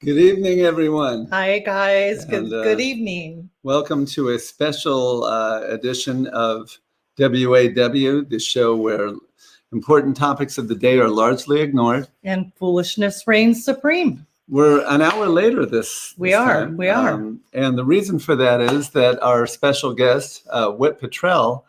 Good evening, everyone. Hi, guys. And, Good evening. Welcome to a special edition of WAW, the show where important topics of the day are largely ignored. And foolishness reigns supreme. We're an hour later this time. We are. And the reason for that is that our special guest, Whit Petrell,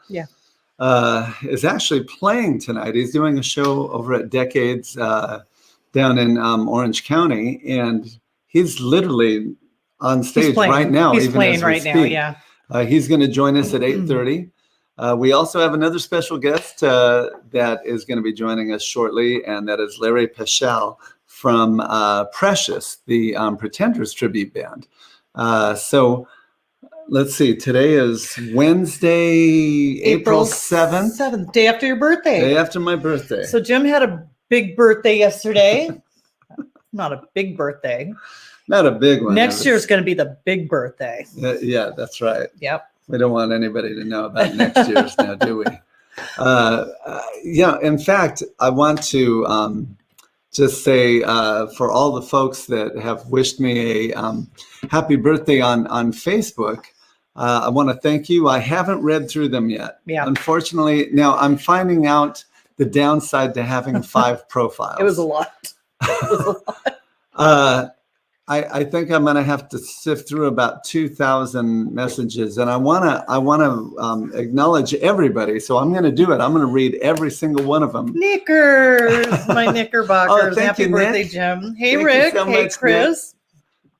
is actually playing tonight. He's doing a show over at Decades down in Orange County, and he's literally on stage right now. He's playing right now, yeah. He's going to join us at 8:30. We also have another special guest that is going to be joining us shortly, and that is Larry Peschel from Precious, the Pretenders tribute band. So let's see. Today is Wednesday, April 7th. Day after your birthday. Day after my birthday. So Jim had a big birthday yesterday. Not a big birthday. Not a big one. Next year is going to be the big birthday. Yeah, that's right. Yep. We don't want anybody to know about next year's now, do we? Yeah, in fact, I want to just say for all the folks that have wished me a happy birthday on Facebook, I want to thank you. I haven't read through them yet. Yeah. Unfortunately, now I'm finding out the downside to having 5 profiles. It was a lot. I think I'm going to have to sift through about 2,000 messages, and I want to acknowledge everybody. So I'm going to do it. I'm going to read every single one of them. Knickers, my knickerbockers. Happy birthday, Nick. Jim. Hey, Thank Rick. you so Hey, much, Chris. Nick.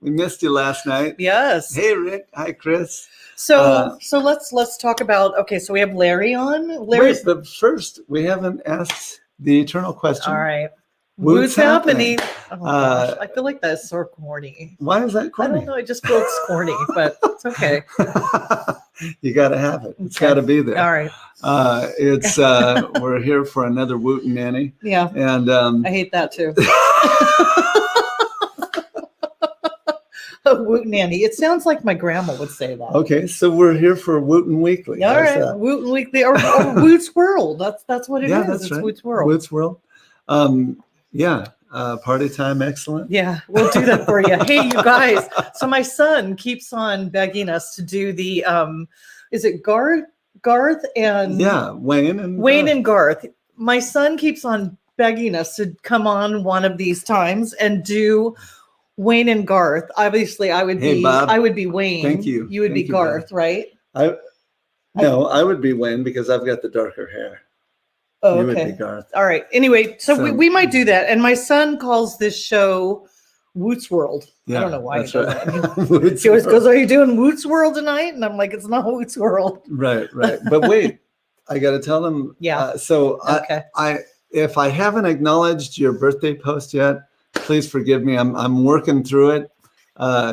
We missed you last night. Yes. Hey, Rick. Hi, Chris. So let's talk about. Okay, so we have Larry on. Wait, but first we haven't asked the eternal question. All right. Woot's happening? Oh my gosh, I feel like that's so corny. Why is that corny? I don't know. It just feels corny, but it's okay. You got to have it. It's Okay. got to be there. All right. It's we're here for another Woot and Nanny. Yeah. And I hate that too. Woot Nanny. It sounds like my grandma would say that. Okay, so we're here for Wootin' Weekly. All How's right. that? Woot Weekly or Woot's World. That's what it is. Yeah, that's It's right. Woot's World. Woot's World. Yeah, party time, excellent. Yeah, we'll do that for you. Hey, you guys. So my son keeps on begging us to do the is it Garth and Yeah, Wayne and Garth. My son keeps on begging us to come on one of these times and do Wayne and Garth. Obviously, I would be Bob. I would be Wayne. Thank you. You would Thank be you, Garth, right? I would be Wayne because I've got the darker hair. Oh, You would okay. be Garth. All right. Anyway, so So- we might do that. And my son calls this show Woot's World. Yeah, I don't know why he that's does right. that. Woot's He always World. goes, "Are you doing Woot's World tonight?" And I'm like, "It's not Woot's World." Right. But wait, I got to tell them. Yeah. So Okay. if I haven't acknowledged your birthday post yet, please forgive me. I'm working through it.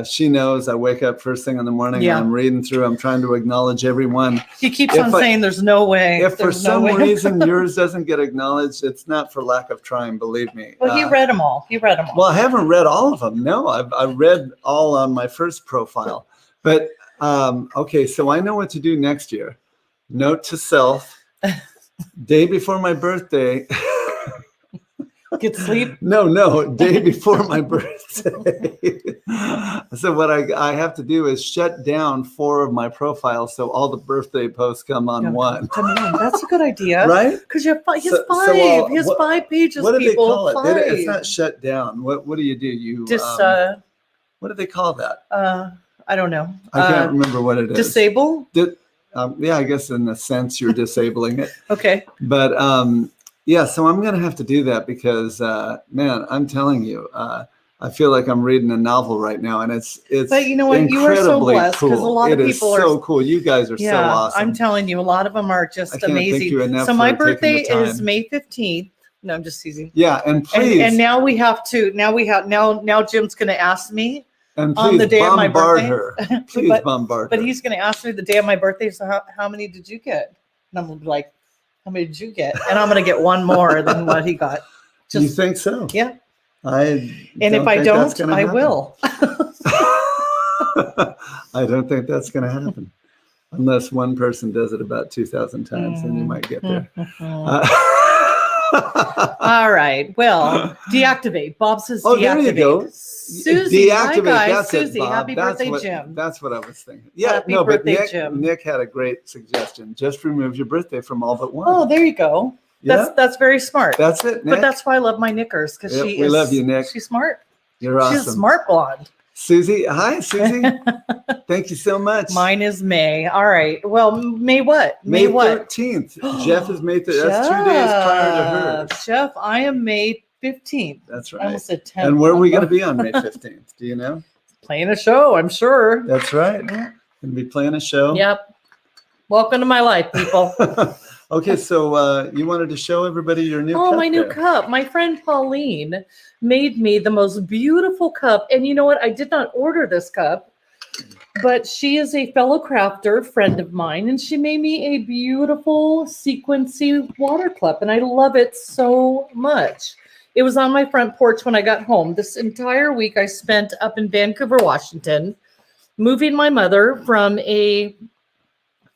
She knows I wake up first thing in the morning Yeah. and I'm reading through. I'm trying to acknowledge everyone. He keeps If on I- saying there's no way. If for There's no some way. reason yours doesn't get acknowledged, it's not for lack of trying. Believe me. Well, he read them all. Well, I haven't read all of them. No, I've read all on my first profile. But okay, so I know what to do next year. Note to self: day before my birthday. Get sleep. No, day before my birthday. So what I have to do is shut down 4 of my profiles so all the birthday posts come on one. Come on, that's a good idea. Right? Because you have five. He has So- five. so, he has what- 5 pages. What do they people. call it? 5. It's not shut down. What do you do? You Just what do they call that? I don't know. I can't remember what it is. Disable. Yeah, I guess in a sense you're disabling it. Okay. But yeah, so I'm going to have to do that because, man, I'm telling you, I feel like I'm reading a novel right now, and it's. But you know what? You are so incredibly blessed because a cool. lot of It is people so are. cool. You guys are so Yeah, awesome. I'm telling you, a lot of them are I just can't thank amazing. you enough So my for taking the birthday is time. May 15th. No, I'm just teasing. Yeah, and please, And now we have to. Now Jim's going to ask me. and on please the day of my bombard birthday. her. Please bombard But her. he's going to ask me the day of my birthday. So how many did you get? And I'm gonna be like, how many did you get? And I'm going to get one more than what he got. You think so? Yeah. And if I don't, I will. I don't think that's going to happen. Unless one person does it about 2,000 times, then you might get there. All right. Well, deactivate. Bob says Oh, deactivate. there you go. Susie, hi Deactivate. guys. That's Susie, it, Bob. happy That's birthday, what, Jim. That's what I was thinking. Yeah, Happy no, but birthday, Jim. Nick had a great suggestion. Just remove your birthday from all but one. Oh, there you go. Yeah. That's very smart. That's it, Nick. But that's why I love my knickers because Yep, she we is. love you, Nick. She's smart. You're awesome. She's a smart blonde. Susie, hi, Susie. Thank you so much. Mine is May. All right. Well, May what? May what? 13th. Jeff is May 13th. That's 2 days prior to hers. Jeff, I am May 15th. That's I right. almost said 10th. And where are we going to be on May 15th? Do you know? Playing a show, I'm sure. That's right. Going to be playing a show. Yep. Welcome to my life, people. Okay, so you wanted to show everybody your new cup. Oh, my new there. cup. My friend Pauline made me the most beautiful cup. And you know what? I did not order this cup, but she is a fellow crafter, friend of mine, and she made me a beautiful sequency water cup. And I love it so much. It was on my front porch when I got home. This entire week I spent up in Vancouver, Washington, moving my mother from a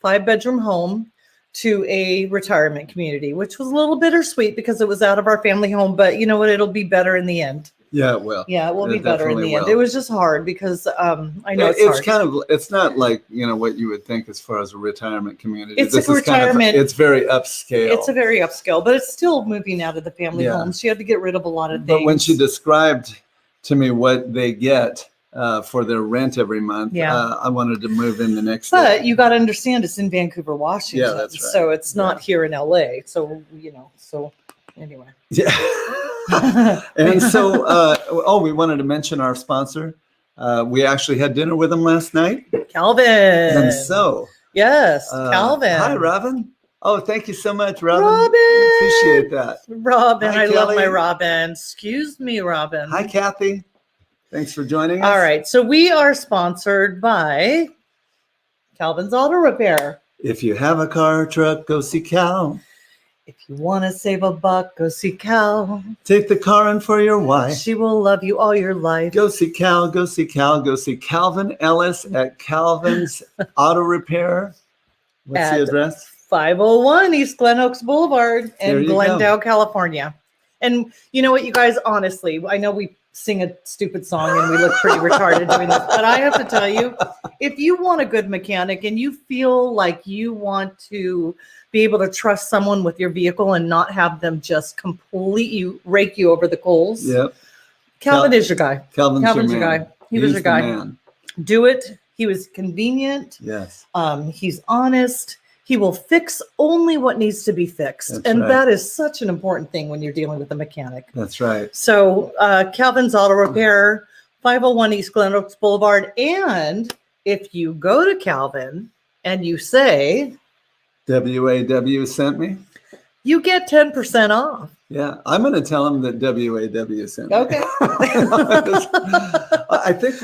5-bedroom home to a retirement community, which was a little bittersweet because it was out of our family home, but you know what? It'll be better in the end. Yeah, it will. Yeah, it will be better in the end. will. It was just hard because I know it's hard. kind of, it's not like, you know, what you would think as far as a retirement community. It's this a is kind of, retirement. it's very upscale. It's a very upscale, but it's still moving out of the family Yeah. home. She had to get rid of a lot of things. But when she described to me what they get for their rent every month, Yeah. I wanted to move in the next But day. you got to understand it's in Vancouver, Washington. Yeah, that's right. So it's not here in LA. So, you know, so anyway. Yeah. And so, we wanted to mention our sponsor. We actually had dinner with them last night. Calvin. And so, yes, Calvin. Hi, Robin. Oh, thank you so much, Robin. Robin. Appreciate that. Robin. Hi, I love Kelly. my Robin. Excuse me, Robin. Hi, Kathy. Thanks for joining us. All right. So we are sponsored by Calvin's Auto Repair. If you have a car or truck, go see Cal. If you want to save a buck, go see Cal. Take the car in for your wife. She will love you all your life. Go see Cal. Go see Cal. Go see Calvin Ellis at Calvin's Auto Repair. What's the At address? 501 East Glen Oaks Boulevard There in you go. Glendale, California. And you know what, you guys, honestly, I know we sing a stupid song and we look pretty retarded doing this, but I have to tell you, if you want a good mechanic and you feel like you want to be able to trust someone with your vehicle and not have them just rake you over the coals, Yep. Calvin is your guy. Calvin's your man. guy. He was He's your the guy. man. Do it. He was convenient. Yes. He's honest. He will fix only what needs to be fixed. That's and right. that is such an important thing when you're dealing with a mechanic. That's right. So Calvin's Auto Repair, 501 East Glen Oaks Boulevard. And if you go to Calvin and you say, WAW sent me. you get 10% off. Yeah, I'm going to tell him that WAW sent me. Okay. I think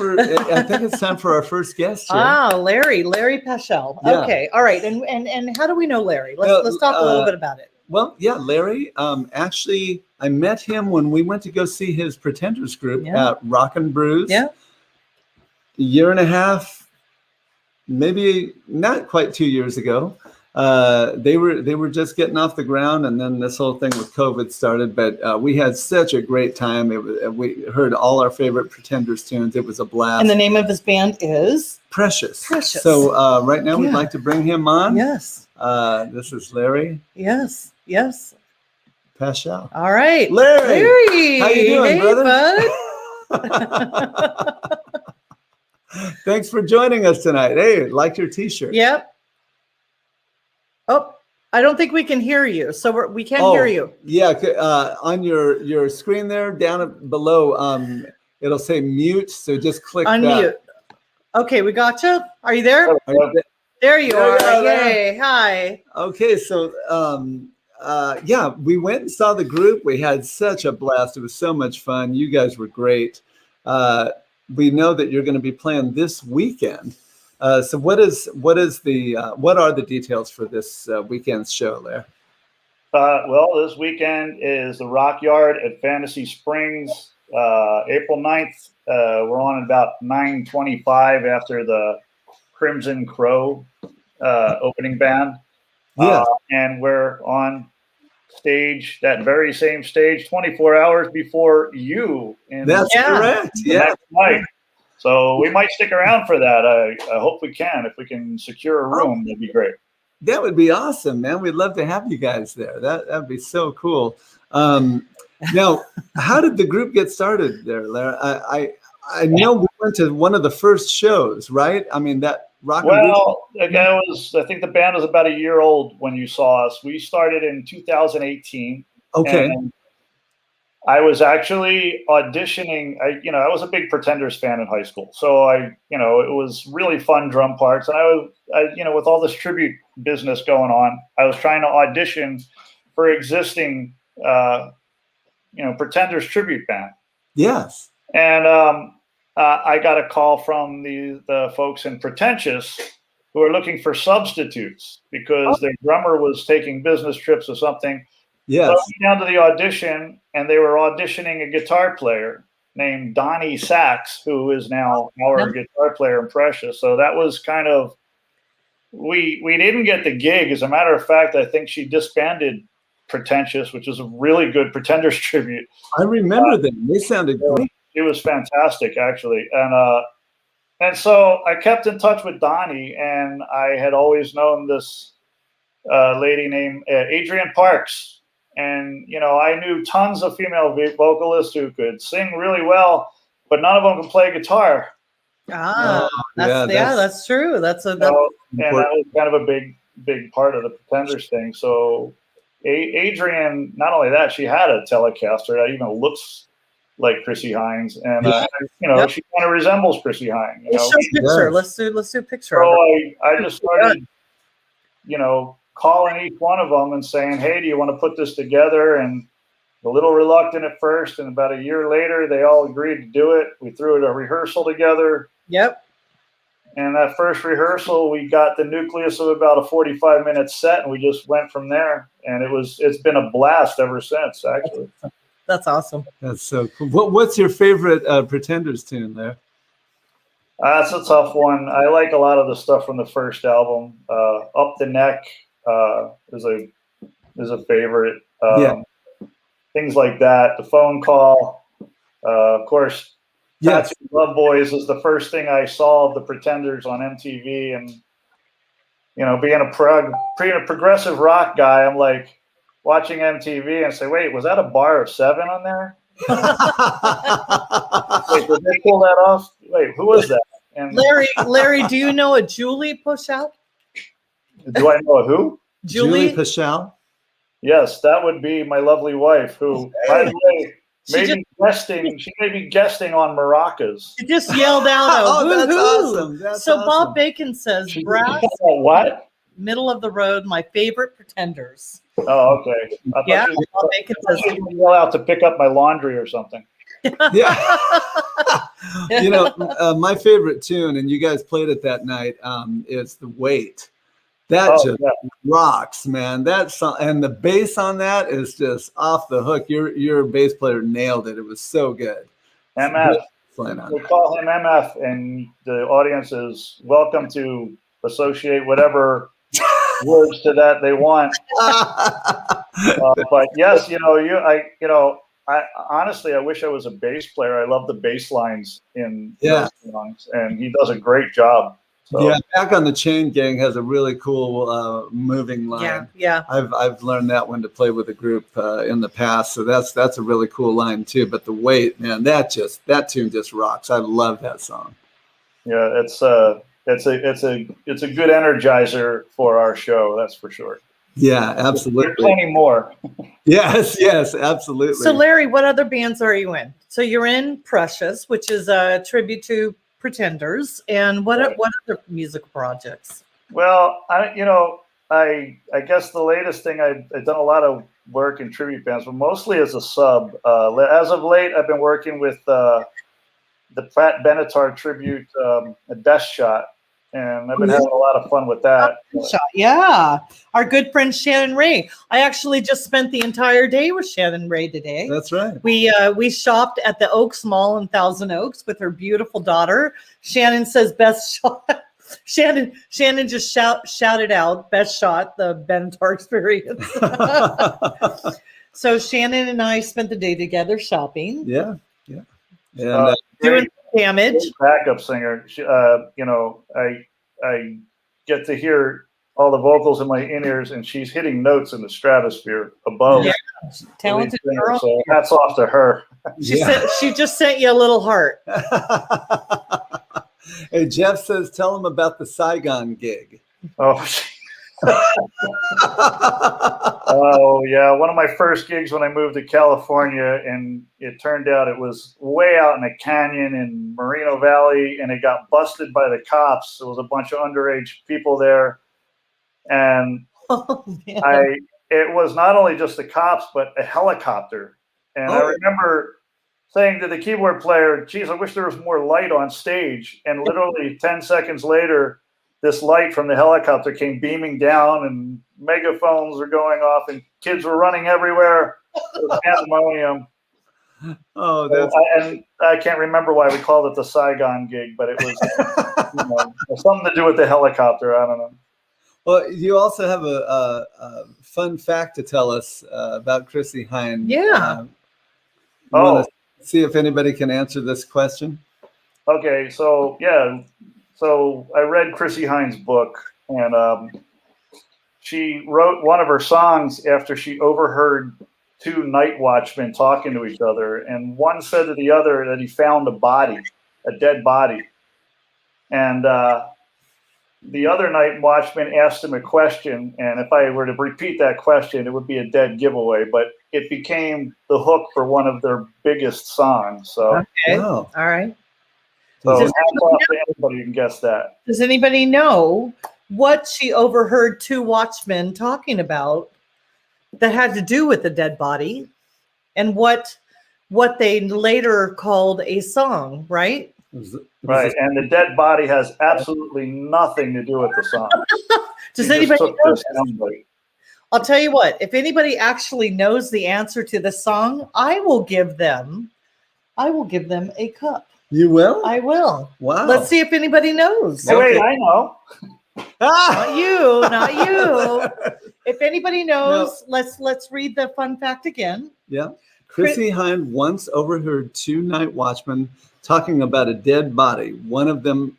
it's time for our first guest here. Larry Petrell. Yeah. Okay. All right. And how do we know Larry? Let's talk a little bit about it. Well, yeah, Larry. Actually, I met him when we went to go see his Pretenders group at Rock and Brews. Yeah. A year and a half, maybe not quite 2 years ago. They were just getting off the ground, and then this whole thing with COVID started. But we had such a great time. We heard all our favorite Pretenders tunes. It was a blast. And the name of his band is Precious. Precious. So right now we'd like to bring him on. Yes. This is Larry Yes. Petrell. All right. Larry, how you doing, hey, brother? Bud. Thanks for joining us tonight. Hey, like your T-shirt. Yep. Oh, I don't think we can hear you. So we can't hear you. Yeah, on your screen there, down below, it'll say mute. So just click Unmute. Okay, we got you. Are you there? There you There are. you are, Yay. Hi. Okay, so we went and saw the group. We had such a blast. It was so much fun. You guys were great. We know that you're going to be playing this weekend. So what are the details for this weekend's show, Larry? Well, this weekend is the Rock Yard at Fantasy Springs, April 9th. We're on at about 9:25 after the Crimson Crow opening band. Yeah. And we're on stage, that very same stage, 24 hours before you. That's correct. The Yeah. next night. So we might stick around for that. I hope we can. If we can secure a room, that'd be great. That would be awesome, man. We'd love to have you guys there. That'd be so cool. Now, how did the group get started there, Larry? I know we went to one of the first shows, right? I mean, that rock. Well, I think the band was about a year old when you saw us. We started in 2018. Okay. And I was actually auditioning. I was a big Pretenders fan in high school, so it was really fun drum parts. And I with all this tribute business going on, I was trying to audition for existing, Pretenders tribute band. Yes. And I got a call from the folks in Pretentious who are looking for substitutes because their drummer was taking business trips or something. Yes. So I went down to the audition, and they were auditioning a guitar player named Donnie Sachs, who is now our guitar player in Precious. So that was kind of, we didn't get the gig. As a matter of fact, I think she disbanded Pretentious, which is a really good Pretenders tribute. I remember them. They sounded great. It was fantastic, actually. And so I kept in touch with Donnie, and I had always known this lady named Adrienne Parks. And, I knew tons of female vocalists who could sing really well, but none of them could play guitar. That's true. And that was kind of a big part of the Pretenders thing. So Adrienne, not only that, she had a Telecaster that even looks like Chrissie Hynde, and she kind of resembles Chrissie Hynde. Let's show a picture. Let's do a picture. So I just started, calling each one of them and saying, "Hey, do you want to put this together?" And a little reluctant at first, and about a year later, they all agreed to do it. We threw a rehearsal together. Yep. And that first rehearsal, we got the nucleus of about a 45-minute set, and we just went from there. And it's been a blast ever since, actually. That's awesome. That's so cool. What's your favorite Pretenders tune there? That's a tough one. I like a lot of the stuff from the first album. Up the Neck is a favorite. Things like that. The Phone Call. Of course, Yes. Love Boys is the first thing I saw of the Pretenders on MTV. And, being a progressive rock guy, I'm like, watching MTV and say, wait, was that a bar of 7 on there? Wait, did they pull that off? Wait, who was that? And Larry, do you know a Julie Push-Out? Do I know a who? Julie Pushell? Yes, that would be my lovely wife, who, by the way, she may be guesting on maracas. She just yelled out, that's woohoo. awesome. That's so awesome. Bob Bacon says, brass, what? middle of the road, my favorite Pretenders. Oh, okay. Bob Bacon says, yell out to pick up my laundry or something. Yeah. My favorite tune, and you guys played it that night, is The Weight. That rocks, man. That song, and the bass on that is just off the hook. Your bass player nailed it. It was so good. MF. We call him MF, and the audience is welcome to associate whatever words to that they want. But yes, I honestly, I wish I was a bass player. I love the bass lines in those songs, and he does a great job. So. Yeah, Back on the Chain Gang has a really cool moving line. Yeah. I've learned that one to play with a group in the past, so that's a really cool line too. But The Weight, man, that tune just rocks. I love that song. Yeah, it's a good energizer for our show, that's for sure. Yeah, absolutely. There's plenty more. Yes, absolutely. So Larry, what other bands are you in? So you're in Precious, which is a tribute to Pretenders, and what other musical projects? Well, I guess the latest thing I've done a lot of work in tribute bands, but mostly as a sub. As of late, I've been working with the Pat Benatar tribute, Best Shot, and I've been having a lot of fun with that. Yeah, our good friend Shannon Ray. I actually just spent the entire day with Shannon Ray today. That's right. We shopped at the Oaks Mall in Thousand Oaks with her beautiful daughter. Shannon says Best Shot. Shannon just shouted out, best shot, the Benatar experience. So Shannon and I spent the day together shopping. Yeah. And Doing damage. Backup singer. I get to hear all the vocals in my in-ears, and she's hitting notes in the stratosphere above. Yeah, talented girl. So hats off to her. She just sent you a little heart. Hey, Jeff says, tell him about the Saigon gig. Oh, oh yeah, one of my first gigs when I moved to California, and it turned out it was way out in a canyon in Moreno Valley, and it got busted by the cops. There was a bunch of underage people there, and it was not only just the cops, but a helicopter. And I remember saying to the keyboard player, geez, I wish there was more light on stage. And literally 10 seconds later, this light from the helicopter came beaming down, and megaphones were going off, and kids were running everywhere. It was pandemonium. Oh, that's and I can't remember why we called it the Saigon gig, but it was something to do with the helicopter. I don't know. Well, you also have a fun fact to tell us about Chrissie Hynde. Yeah. Want to see if anybody can answer this question? Okay, so so I read Chrissie Hynde's book, and she wrote one of her songs after she overheard two night watchmen talking to each other, and one said to the other that he found a dead body, and the other night watchman asked him a question, and if I were to repeat that question, it would be a dead giveaway, but it became the hook for one of their biggest songs. So, okay. Wow. All right. So hats off to anybody who can guess that. Does anybody know what she overheard two watchmen talking about that had to do with the dead body, and what they later called a song, right? Right, and the dead body has absolutely nothing to do with the song. Does anybody know this? I'll tell you what, if anybody actually knows the answer to the song, I will give them a cup. You will? I will. Wow. Let's see if anybody knows. Oh, wait, I know. Not you. If anybody knows, let's read the fun fact again. Yeah. Chrissie Hynde once overheard two night watchmen talking about a dead body. One of the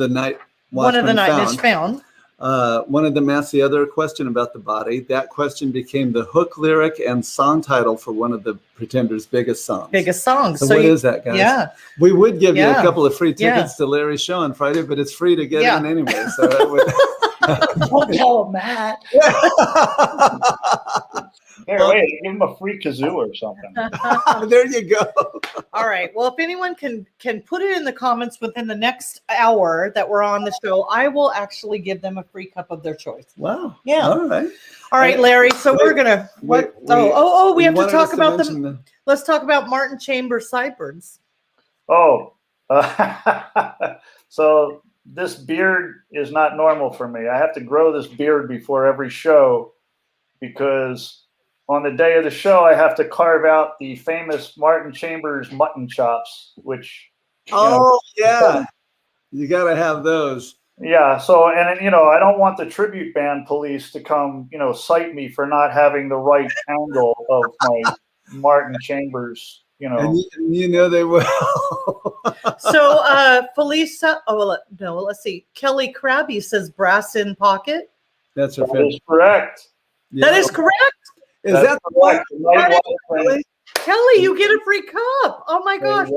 night watchmen found. One of them asked the other a question about the body. That question became the hook lyric and song title for one of the Pretenders' biggest songs. So what is that, guys? Yeah. We would give you a couple of free tickets to Larry's show on Friday, but it's free to get in anyway. So that would... Don't tell him that. Here, wait, give him a free kazoo or something. There you go. All right. Well, if anyone can put it in the comments within the next hour that we're on the show, I will actually give them a free cup of their choice. Wow. Yeah. All right, Larry. So we're gonna. We have to talk about them. Let's talk about Martin Chambers sideburns. Oh, so this beard is not normal for me. I have to grow this beard before every show, because on the day of the show, I have to carve out the famous Martin Chambers mutton chops, which... you got to have those. Yeah, so, and I don't want the tribute band police to come, cite me for not having the right angle of my Martin Chambers, And they will. So, Felisa, let's see. Kelly Krabby says brass in pocket. That's her That is correct. Yeah. That is correct. Is that the Kelly, you get a free cup. Oh my gosh.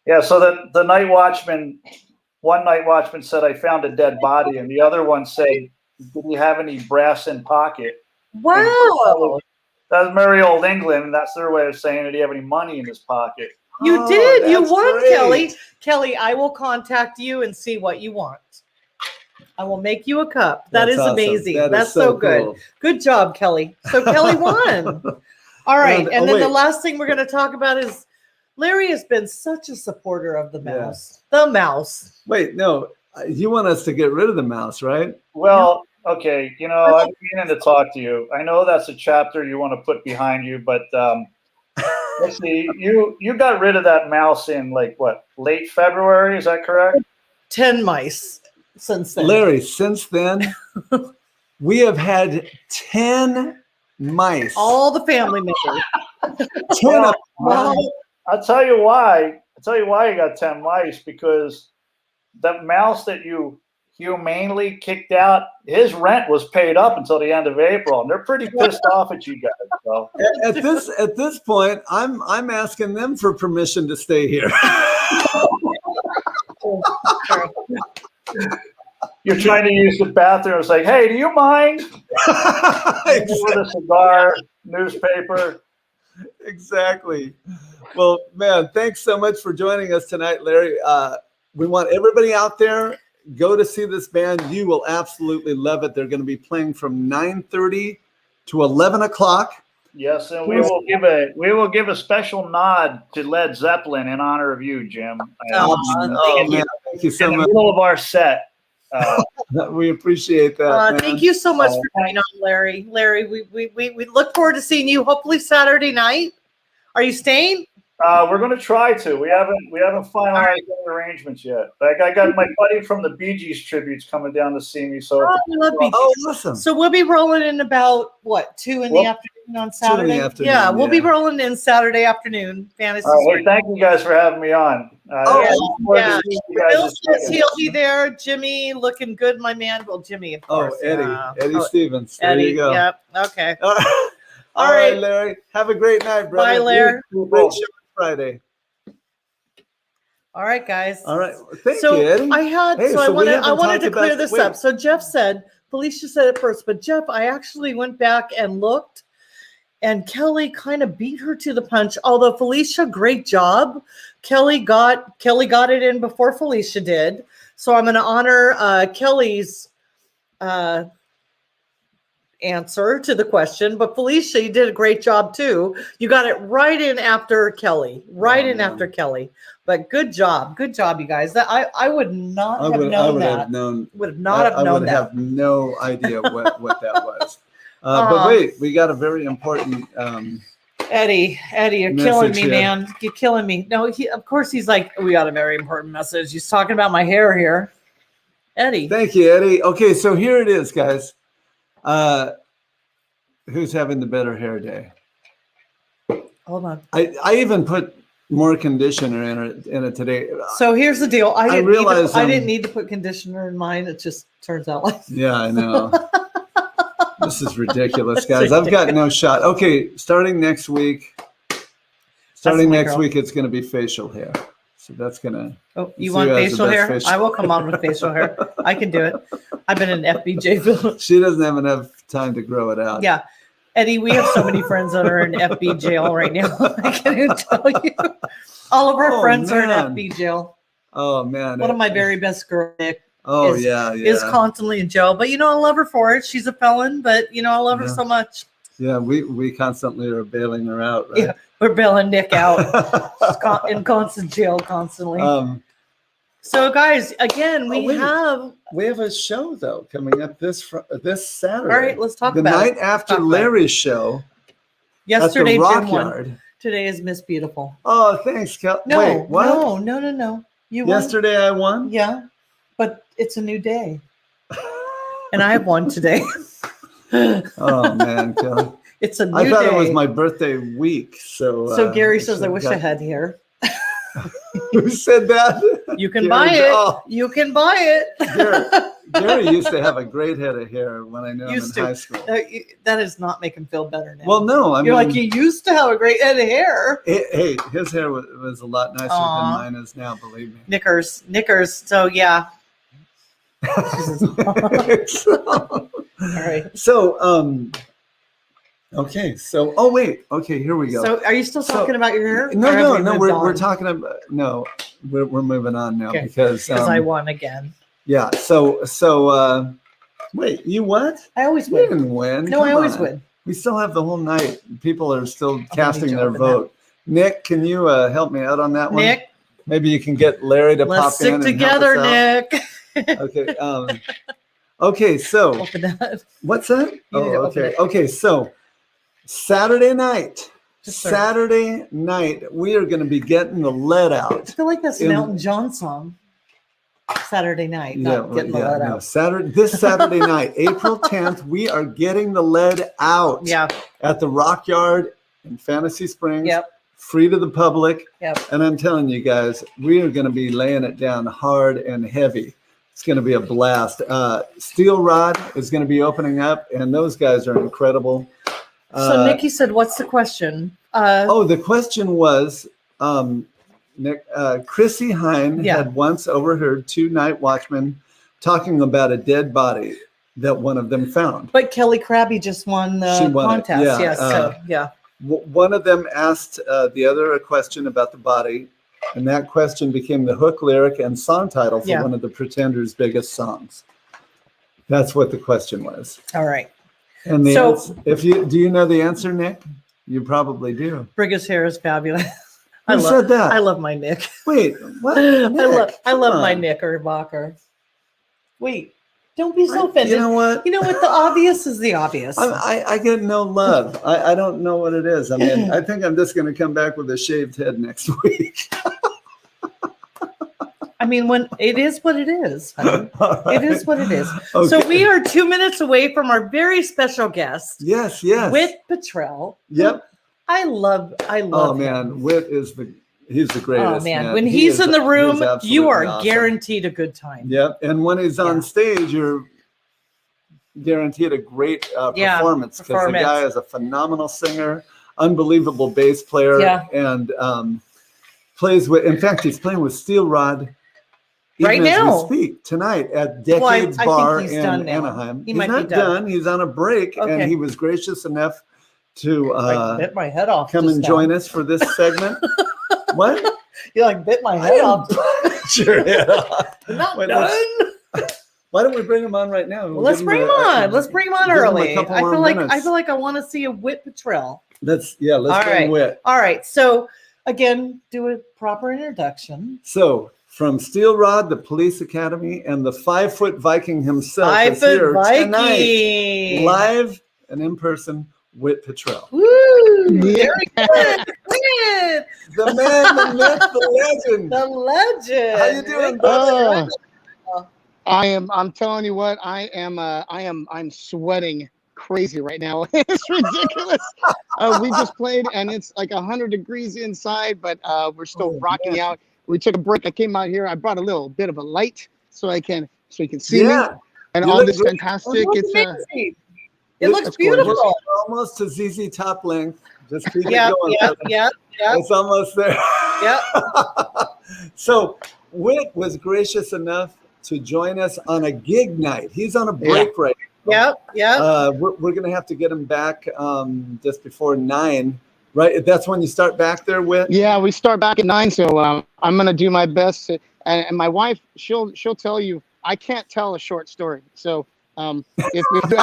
Yeah, so the night watchman, one night watchman said, I found a dead body, and the other one said, did he have any brass in pocket? Wow. That's merry old England, and that's their way of saying, did he have any money in his pocket? You did. You won, great. Kelly. Kelly, I will contact you and see what you want. I will make you a cup. That is awesome. Amazing. That's so good. Cool. Good job, Kelly. So Kelly won. All right. And then the last thing we're going to talk about is Larry has been such a supporter of the mouse. Yeah. The mouse. Wait, no. You want us to get rid of the mouse, right? Well, okay. I'm beginning to talk to you. I know that's a chapter you want to put behind you, but let's see. You got rid of that mouse in late February. Is that correct? 10 mice. since then? Larry, since then, we have had 10 mice. All the family members. 10 of Well, I'll tell you why. I'll tell you why you got 10 mice, because the mouse that you humanely kicked out, his rent was paid up until the end of April, and they're pretty pissed off at you guys. So at this point, I'm asking them for permission to stay here. you're trying to use the bathroom. It's like, hey, do you mind? With a cigar, newspaper. Exactly. Well, man, thanks so much for joining us tonight, Larry. We want everybody out there, go to see this band. You will absolutely love it. They're going to be playing from 9:30 to 11 o'clock. Yes, and we will give a special nod to Led Zeppelin in honor of you, Jim. Man, thank you so in the much. middle of our set. We appreciate that. Man. Thank you so much for coming on, Larry. Larry, we look forward to seeing you hopefully Saturday night. Are you staying? We're going to try to. We haven't finalized any arrangements yet. But I got my buddy from the Bee Gees tributes coming down to see me. So we love Bee Gees. Oh, awesome. So we'll be rolling in about 2 in the afternoon on Saturday. 2 in the afternoon, yeah, we'll be rolling in Saturday afternoon. Fantasy. Hey, thank you guys for having me on. Yeah. Bill says he'll be there. Jimmy, looking good, my man. Well, Jimmy, of course. Eddie Stevens. There Eddie, you go. Yep. Okay. All right, Larry. Have a great night, brother. Bye, Larry. Great show Friday. All right, guys. All right. Thank you, Eddie. I wanted to clear this up. So Jeff said, Felicia said it first, but Jeff, I actually went back and looked, and Kelly kind of beat her to the punch. Although Felicia, great job. Kelly got it in before Felicia did. So I'm going to honor Kelly's answer to the question, but Felicia, you did a great job too. You got it right in after Kelly, after Kelly. But good job, you guys. That I would not have known that. Would not have known that. I would have no idea what that was. But wait, we got a very important. Eddie, you're killing me, man. You're killing me. No, of course he's like, we got a very important message. He's talking about my hair here. Eddie. Thank you, Eddie. Okay, so here it is, guys. Who's having the better hair day? Hold on. I even put more conditioner in it today. So here's the deal. I didn't need to put conditioner in mine. It just turns out like. Yeah, I know. This is ridiculous, guys. I've got no shot. Okay, starting next week, it's going to be facial hair. So that's going to. Oh, you want facial hair? I will come on with facial hair. I can do it. I've been in FBJ. She doesn't have enough time to grow it out. Yeah. Eddie, we have so many friends that are in FB jail right now. I can't even tell you. All of our friends are in FB jail. Oh, man. One of my very best girls, Nick. Is constantly in jail. But, I love her for it. She's a felon, but, I love her so much. Yeah, we constantly are bailing her out, right? Yeah, we're bailing Nick out. She's in constant jail constantly. So, guys, again, we have a show though coming up this Saturday. All right, let's talk about the night after Larry's show. Yesterday, at the Rock Jim Yard. won. Today is Miss Beautiful. Oh, thanks, Kel. No, wait, what? No. You won. Yesterday I won. Yeah, but it's a new day, and I won today. Oh man, Kelly. It's a new day. I thought it was my birthday week, so. Gary says, "I wish I had hair." Who said that? You can buy it. Oh. You can buy it. Gary used to have a great head of hair when I knew him in high school. That does not make him feel better now. Well, no, I mean, like, you used to have a great head of hair. Hey, his hair was a lot nicer than mine is now. Believe me. Knickers. So yeah. All right. So okay. So wait. Okay, here we go. So are you still talking about your hair? No. We're talking about we're moving on now because I won again. Yeah. So wait, you what? I always win. You didn't win. No, I always win. We still have the whole night. People are still casting their vote. Nick, can you help me out on that one? Nick, maybe you can get Larry to let's pop in. Let's stick together, Nick. Okay. Okay. So open that. What's that? Okay. So Saturday night, we are going to be getting the lead out. I feel like that's an Elton John song. Saturday night, not getting the lead out. This Saturday night, April 10th, we are getting the lead out. Yeah. At the Rock Yard in Fantasy Springs. Yep. Free to the public. Yep. And I'm telling you guys, we are going to be laying it down hard and heavy. It's going to be a blast. Steel Rod is going to be opening up, and those guys are incredible. So Nikki said, what's the question? The question was, Chrissy Hine had once overheard two night watchmen talking about a dead body that one of them found. But Kelly Krabby just won the contest. Yeah. Yes. So, yeah. One of them asked the other a question about the body, and that question became the hook, lyric, and song title for one of the Pretenders' biggest songs. That's what the question was. All right. And the answer, do you know the answer, Nick? You probably do. Brigga's hair is fabulous. Who said that? I love my Nick. Wait, what? I love my Knickerbocker. Wait, don't be so offended. You know what? The obvious is the obvious. I get no love. I don't know what it is. I mean, I think I'm just going to come back with a shaved head next week. I mean, when it is what it is. Right. It is what it is. Okay. So we are 2 minutes away from our very special guest. Yes. Whit Petrell. Yep. I love Oh him. man, Whit he's the greatest. Oh man, when he's in the room, you are guaranteed a good time. Yep. And when he's on stage, you're guaranteed a great performance, because the guy is a phenomenal singer, unbelievable bass player, and plays with. In fact, he's playing with Steel Rod right now. As we speak tonight at Decades Bar in Anaheim. He's not done. He's on a break, and he was gracious enough to bit my head off. Come and join us for this segment. What? You bit my head off. Sure. Not done. Why don't we bring him on right now? Let's bring him on. Let's bring him on early. I feel like I want to see a Whit Petrell. Let's bring Whit. All right. So again, do a proper introduction. So from Steel Rod, the Police Academy, and the 5 Foot Viking himself is here tonight, live and in person. Whit Petrell. Woo! Very good. The man, the myth, the legend. The legend. How you doing, brother? I'm telling you what, I'm sweating crazy right now. It's ridiculous. We just played and it's like 100 degrees inside, but we're still rocking out. We took a break. I came out here. I brought a little bit of a light so you can see me. And all this fantastic. It looks beautiful. Almost to ZZ Top length. Just keep it going. Yeah. It's almost there. Yep. So Whit was gracious enough to join us on a gig night. He's on a break right now. Yep. We're going to have to get him back just before 9. Right? That's when you start back there, Whit? Yeah, we start back at 9. So I'm going to do my best. And my wife, she'll tell you, I can't tell a short story. So if you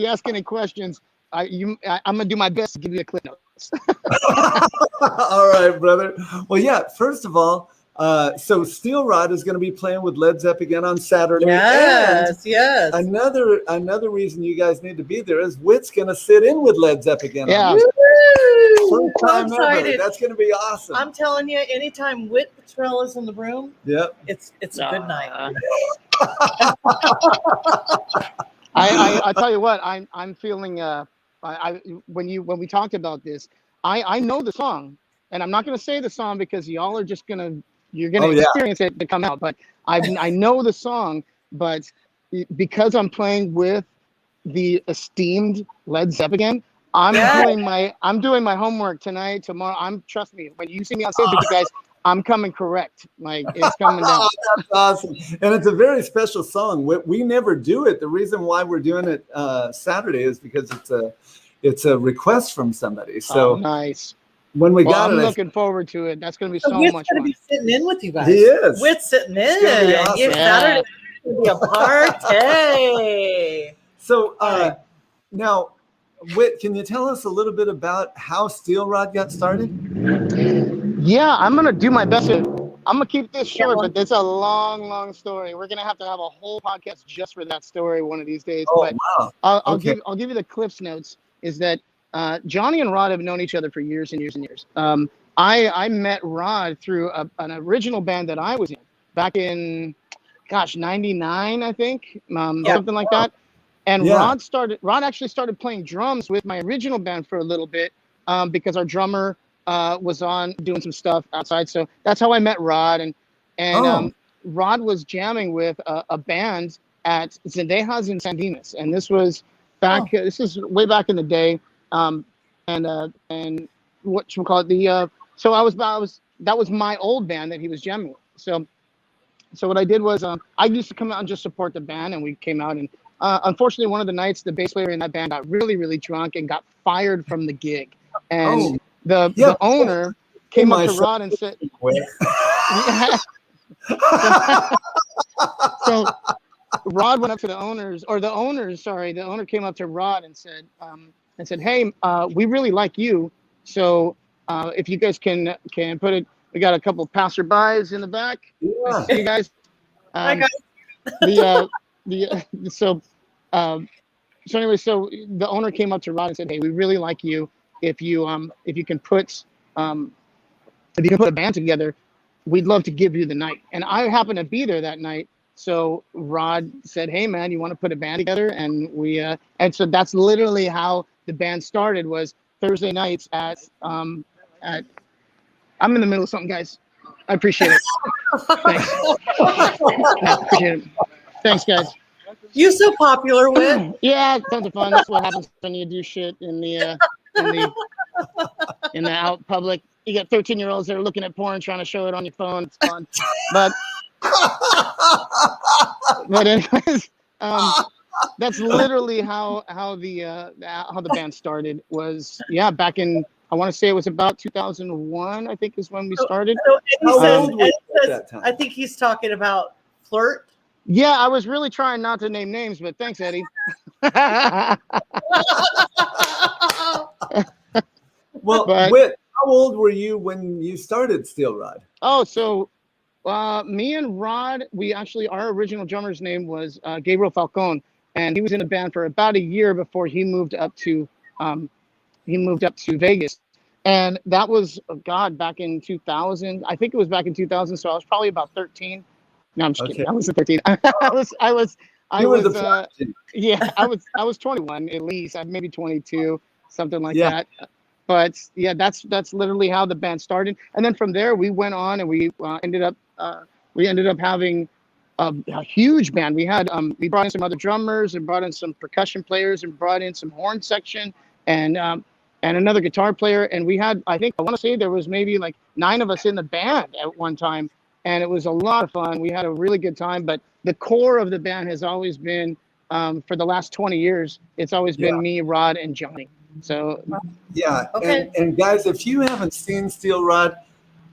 ask any questions, I'm gonna do my best to give you a clip notes. All right, brother. Well, yeah. First of all, so Steel Rod is going to be playing with Led Zeppelin again on Saturday. Yes. Another reason you guys need to be there is Whit's going to sit in with Led Zeppelin again. Yeah. First time ever. That's going to be awesome. I'm telling you, anytime Whit Petrell is in the room, it's a good night. I tell you what, I'm feeling when we talked about this, I know the song, and I'm not going to say the song because y'all are just you're gonna experience it to come out. But I know the song, but because I'm playing with the esteemed Led Zeppelin, I'm doing my homework tonight, tomorrow. Trust me, when you see me on stage with you guys, I'm coming correct. Like, it's coming down. That's awesome. And it's a very special song. We never do it. The reason why we're doing it Saturday is because it's a request from somebody. So nice. When we got I'm it, looking forward to it. That's going to be so Whit's much gonna fun. Be sitting in with you guys. He is. Whit's sitting in. Awesome. Saturday will be a party. So now, Whit, can you tell us a little bit about how Steel Rod got started? Yeah, I'm going to do my best. I'm going to keep this short, but it's a long story. We're going to have a whole podcast just for that story one of these days. Oh, but wow. I'll give you the Cliff's Notes, is that Johnny and Rod have known each other for years and years and years. I met Rod through an original band that I was in back in, gosh, '99, I think, Yeah. something like that. And Yeah. Rod actually started playing drums with my original band for a little bit, because our drummer was on doing some stuff outside. So that's how I met Rod. And Rod was jamming with a band at Zendejas in San Dimas, and this was back. This is way back in the day. And what you call it? So that was my old band that he was jamming with. So what I did was I used to come out and just support the band, and we came out and unfortunately one of the nights the bass player in that band got really, really drunk and got fired from the gig. And the owner came up to Rod and said, so Rod went up to the owners, or the owner came up to Rod and said, hey, we really like you. So if you guys can put it, we got a couple of passerbys in the back. Yeah. You guys. Hi, guys. So anyway, so the owner came up to Rod and said, hey, we really like you. If you can put a band together, we'd love to give you the night. And I happened to be there that night. So Rod said, hey man, you want to put a band together? And we and so that's literally how the band started, was Thursday nights at I'm in the middle of something, guys. I appreciate it. Thanks. I appreciate it. Thanks, guys. You so popular, Whit. Yeah, tons of fun. That's what happens when you do shit in the out public. You get 13-year-olds that are looking at porn, trying to show it on your phone. It's fun. But anyways, that's literally how the band started. Was back in, I want to say it was about 2001. I think is when we started. So Eddie says, I think he's talking about Flirt. Yeah, I was really trying not to name names, but thanks, Eddie. Well, Whit, how old were you when you started Steel Rod? Oh, so me and Rod, our original drummer's name was Gabriel Falcon, and he was in the band for about a year before he moved up to Vegas. And that was, back in 2000. I think it was back in 2000. So I was probably about 13. No, I'm just kidding. I wasn't 13. I was 21 at least, maybe 22, something like that. But yeah, that's literally how the band started. And then from there, we went on and we ended up having a huge band. We had we brought in some other drummers and brought in some percussion players and brought in some horn section and another guitar player. And we had, I want to say there was maybe like 9 of us in the band at one time. And it was a lot of fun. We had a really good time. But the core of the band has always been, for the last 20 years, it's always been me, Rod, and Johnny. So and guys, if you haven't seen Steel Rod,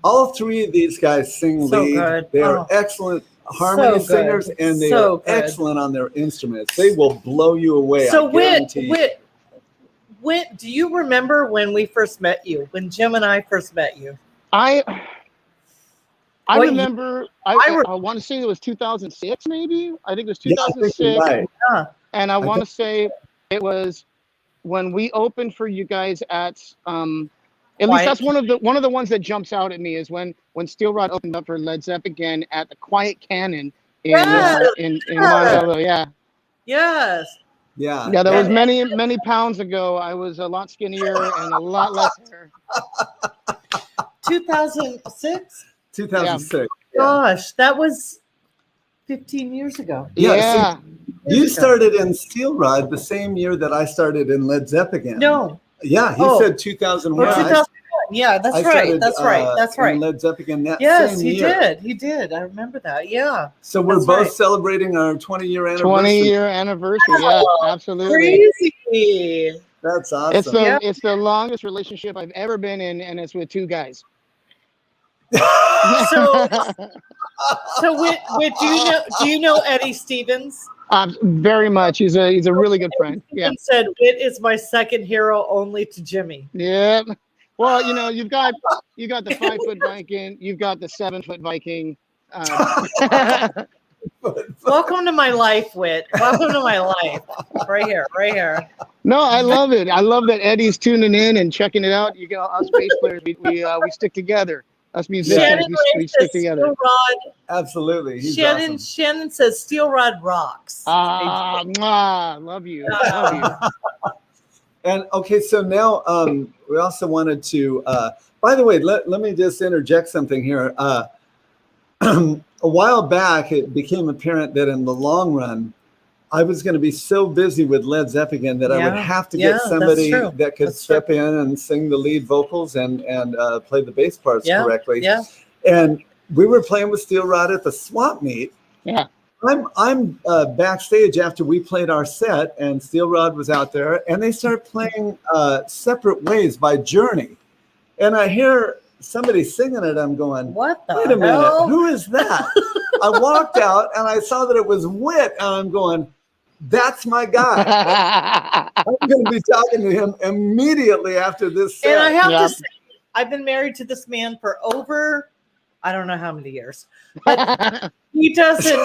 all 3 of these guys sing lead. Good. They are excellent harmony singers, and they are excellent on their instruments. They will blow you away. So Whit, do you remember when we first met you? When Jim and I first met you? I remember. I want to say it was 2006, maybe. I think it was 2006. Yeah, right. And I want to say it was when we opened for you guys at at least that's one of the ones that jumps out at me, is when Steel Rod opened up for Led Zeppelin at the Quiet Cannon in Montello. Yeah. Yes. Yeah. Yeah, that was many pounds ago. I was a lot skinnier and a lot less hair. 2006? 2006. Gosh, that was 15 years ago. Yeah. You started in Steel Rod the same year that I started in Led Zeppelin. No. Yeah, he said 2001. 2001. Yeah, that's right. That's right. In Led Zeppelin that yes, same year. He did. I remember that. Yeah. So we're both celebrating our 20-year anniversary. 20-year anniversary. Yeah, absolutely. Crazy. That's awesome. It's the longest relationship I've ever been in, and it's with 2 guys. So Whit, do you know Eddie Stevens? Very much. He's a really good friend. Yeah. He said Whit is my second hero, only to Jimmy. Yeah. Well, you've got the 5-foot Viking, you've got the 7-foot Viking. Welcome to my life, Whit. Welcome to my life. Right here. No, I love it. I love that Eddie's tuning in and checking it out. You know, us bass players, we stick together. Us musicians, Shannon we Ray stick says together. Steel Rod. Absolutely. He's Shannon awesome. Shannon says Steel Rod rocks. Love you. Love you. And okay, so now we also wanted to, by the way, let me just interject something here. A while back, it became apparent that in the long run, I was going to be so busy with Led Zeppelin that I would have to get somebody that could step in and sing the lead vocals and play the bass parts correctly. Yeah. And we were playing with Steel Rod at the swap meet. Yeah. I'm backstage after we played our set, and Steel Rod was out there, and they started playing Separate Ways by Journey. And I hear somebody singing it. I'm going, what the wait a minute, hell? who is that? I walked out, and I saw that it was Whit, and I'm going, that's my guy. I'm going to be talking to him immediately after this set. And I have to say, I've been married to this man for over, I don't know how many years, but he doesn't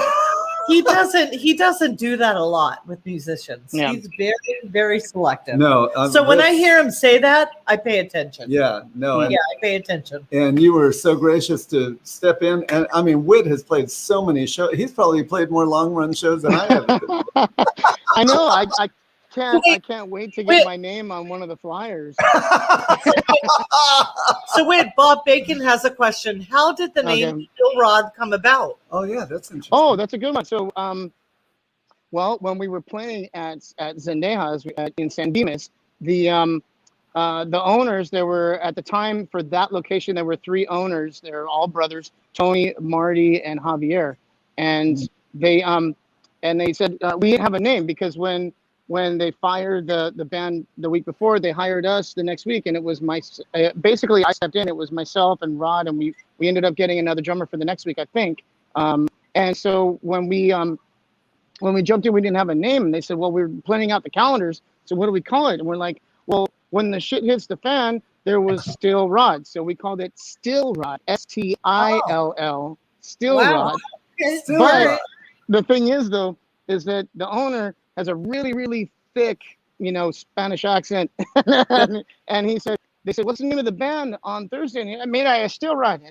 do that a lot with musicians. Yeah. He's very, very selective. No. So when I hear him say that, I pay attention. Yeah, no. I pay attention. And you were so gracious to step in. And I mean, Whit has played so many shows. He's probably played more long run shows than I have. I know. I can't wait to get my name on one of the flyers. So wait, Bob Bacon has a question. How did the name Steel Rod come about? Oh yeah, that's interesting. Oh, that's a good one. So, well, when we were playing at Zendejas in San Dimas, the owners, there were at the time for that location, there were 3 owners. They're all brothers, Tony, Marty, and Javier, and they said we didn't have a name because when they fired the band the week before, they hired us the next week, and it was basically I stepped in. It was myself and Rod, and we ended up getting another drummer for the next week, I think. And so when we jumped in, we didn't have a name, and they said, well, we're planning out the calendars, so what do we call it? And we're like, well, when the shit hits the fan, there was Steel Rod, so we called it Still Rod, Still, Still Rod. But the thing is, though, is that the owner has a really, really thick, Spanish accent. And they said, what's the name of the band on Thursday? And I made a Steel Rod.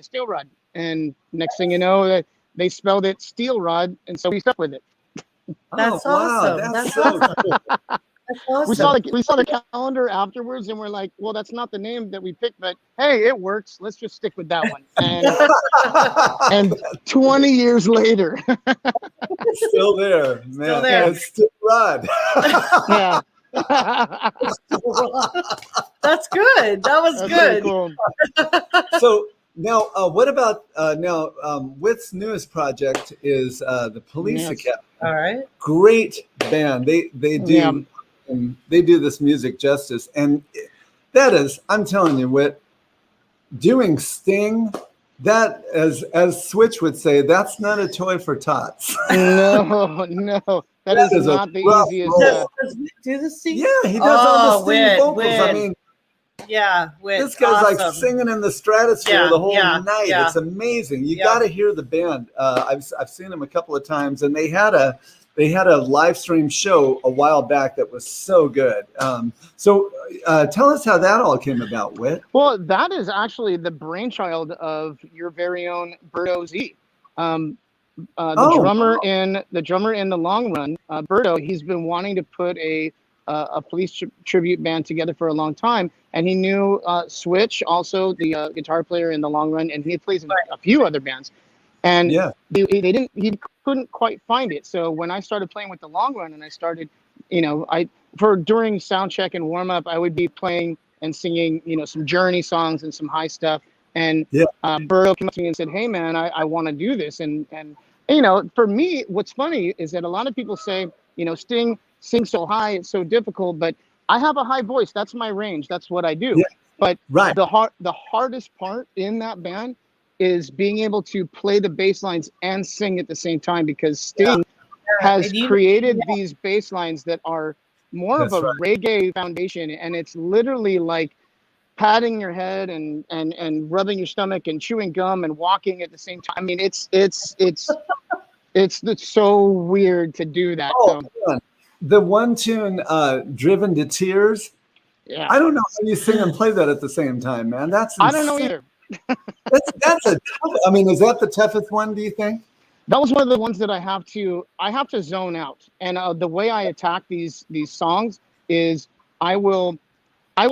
And next thing you know, they spelled it Steel Rod. And so we stuck with it. That's awesome. That's awesome. That's awesome. We saw the calendar afterwards, and we're like, well, that's not the name that we picked, but hey, it works. Let's just stick with that one. And 20 years later. Still there, man. Still there. It's Steel Rod. Yeah. That's good. That was good. Cool. So now, what about Whit's newest project is the Police Academy. All right. Great band. They do they do this music justice, and that is, I'm telling you, Whit, doing Sting. That, as Switch would say, that's not a toy for tots. No, that is not the easiest. Does Whit do the Sting? Yeah, he does all the Sting vocals. Whit. I mean, Whit, this guy's awesome. like singing in the stratosphere the whole night. Yeah. It's amazing. You got to hear the band. I've seen them a couple of times, and they had a live stream show a while back that was so good. So tell us how that all came about, Whit. Well, that is actually the brainchild of your very own Berto Z. The drummer in the long run, Berto, he's been wanting to put a police tribute band together for a long time, and he knew Switch, also the guitar player in the long run, and he plays in a few other bands. And he couldn't quite find it. So when I started playing with the long run, and I started, during sound check and warm up, I would be playing and singing, some Journey songs and some high stuff. And Berto came up to me and said, "Hey man, I want to do this." And for me, what's funny is that a lot of people say, Sting sings so high, it's so difficult, but I have a high voice. That's my range. That's what I do. Yeah. But the hardest part in that band is being able to play the bass lines and sing at the same time, because Sting has created these bass lines that are more of a reggae foundation, and it's literally like patting your head and rubbing your stomach and chewing gum and walking at the same time. I mean, it's so weird to do that. The one tune, "Driven to Tears." Yeah, I don't know how you sing and play that at the same time, man. I don't know either. That that's a tough, I mean, is that the toughest one, do you think? That was one of the ones that I have to zone out. And the way I attack these songs is I will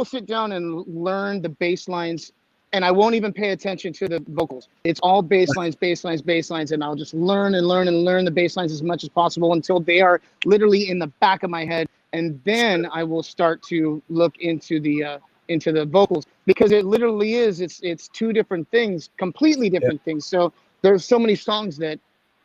sit down and learn the bass lines, and I won't even pay attention to the vocals. It's all bass lines, and I'll just learn the bass lines as much as possible until they are literally in the back of my head, and then I will start to look into the vocals, because it literally is it's two different things, completely different things. So there's so many songs that,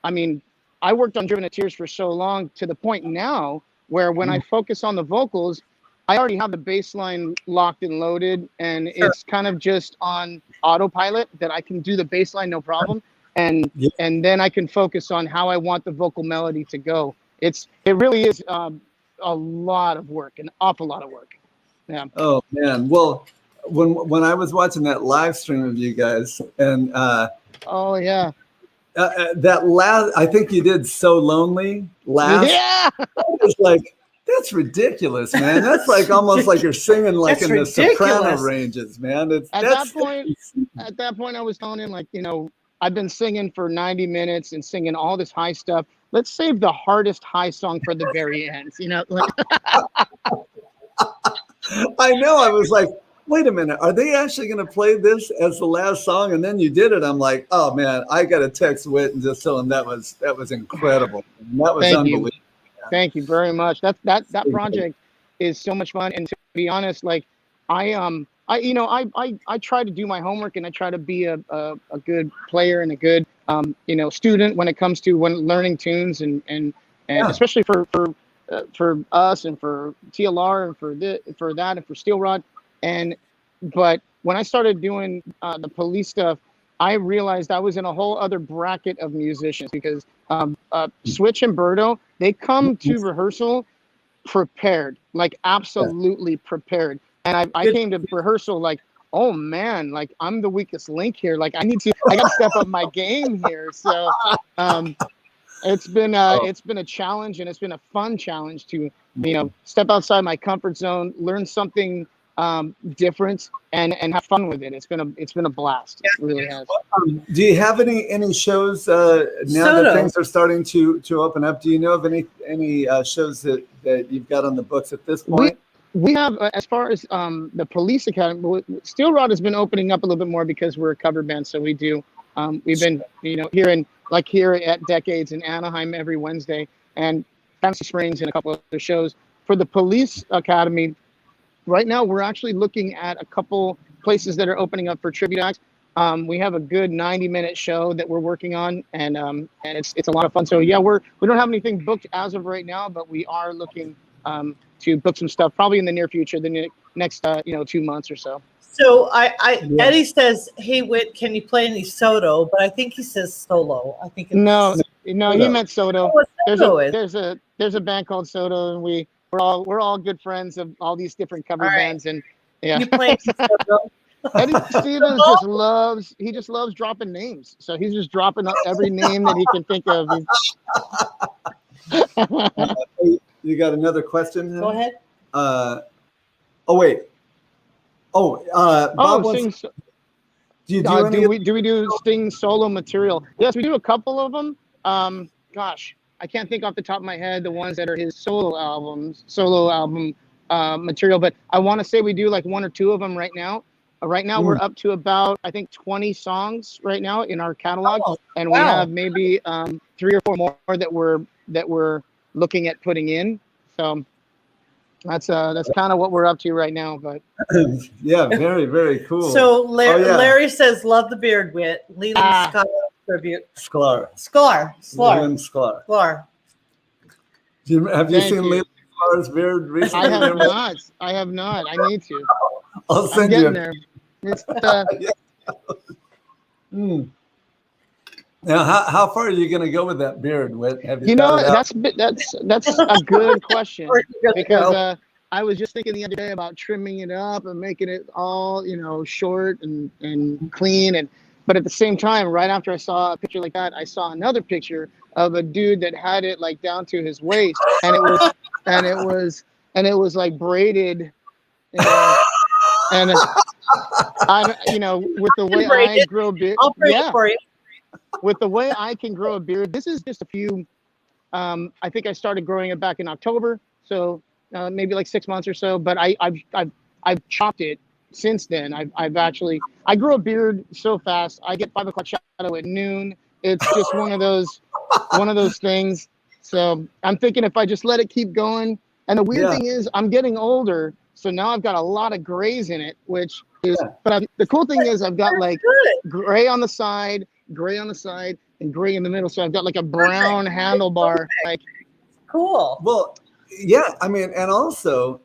I mean, I worked on Driven to Tears for so long, to the point now where when I focus on the vocals, I already have the bass line locked and loaded, and it's kind of just on autopilot that I can do the bass line no problem, and then I can focus on how I want the vocal melody to go. It really is a lot of work, an awful lot of work. Yeah. Oh man. Well, when I was watching that live stream of you guys, and oh yeah, that last, I think you did So Lonely last. Yeah. It's like, that's ridiculous, man. That's like almost like you're singing like That's in the ridiculous. soprano ranges, man. At that point, I was telling him, like, I've been singing for 90 minutes and singing all this high stuff. Let's save the hardest high song for the very end. I know. I was like, wait a minute, are they actually going to play this as the last song? And then you did it. I'm like, oh man, I got to text Whit and just tell him that was incredible. And that was unbelievable. Thank you very much. That project is so much fun. And to be honest, like I try to do my homework, and I try to be a good player and a good student when it comes to learning tunes and especially for us and for TLR and for that and for Steel Rod. But when I started doing the Police stuff, I realized I was in a whole other bracket of musicians, because Switch and Birdo, they come to rehearsal prepared, like absolutely prepared. And I came to rehearsal like, oh man, like I'm the weakest link here. Like I got to step up my game here. So it's been a challenge, and it's been a fun challenge to step outside my comfort zone, learn something different, and have fun with it. It's been a blast. It really has. Do you have any shows now that things are starting to open up? Do you know of any shows that you've got on the books at this point? We have, as far as the Police Academy, Steel Rod has been opening up a little bit more because we're a cover band. So we do. We've been here at Decades in Anaheim every Wednesday, and Fantasy Springs and a couple other shows. For the Police Academy, right now, we're actually looking at a couple places that are opening up for tribute acts. We have a good 90-minute show that we're working on, and it's a lot of fun. So yeah, we don't have anything booked as of right now, but we are looking to book some stuff probably in the near future, the next 2 months or so. So Eddie says, "Hey Whit, can you play any Soto?" But I think he says solo. I think no, he meant Soto. Oh, There's a band called Soto, and we're all good friends of all these different cover bands, and yeah. You play Soto? Eddie Stevens just loves dropping names, so he's just dropping up every name that he can think of. You got another question? Go ahead. Oh wait. Bob wants, do we do Sting solo material? Yes, we do a couple of them. Gosh, I can't think off the top of my head the ones that are his solo album material, but I want to say we do like one or two of them right now. Right now we're up to about, I think, 20 songs right now in our catalog, and we have maybe 3 or 4 more that we're looking at putting in. So that's kind of what we're up to right now. But yeah, very, very cool. So Larry says, "Love the beard, Whit." Leland Scott tribute. Sklar. Leland Sklar. Have you seen Leland Sklar's beard recently? I have not. I need to. I'll send you. There. It's, Now, how far are you going to go with that beard, Whit? That's a good question, because I was just thinking the other day about trimming it up and making it all short and clean, but at the same time, right after I saw a picture like that, I saw another picture of a dude that had it like down to his waist, and it was like braided, and with the way break I it. grow a beard, I'll break it for you. with the way I can grow a beard, this is just a few. I think I started growing it back in October, so maybe like 6 months or so. But I've chopped it since then. I grew a beard so fast. I get 5 o'clock shadow at noon. It's just one of those things. So I'm thinking if I just let it keep going. And the weird thing is, I'm getting older, so now I've got a lot of grays in it, which is. But the cool thing is, I've got like gray on the side, and gray in the middle. So I've got like a brown handlebar. Like, cool. Well, yeah, I mean, and also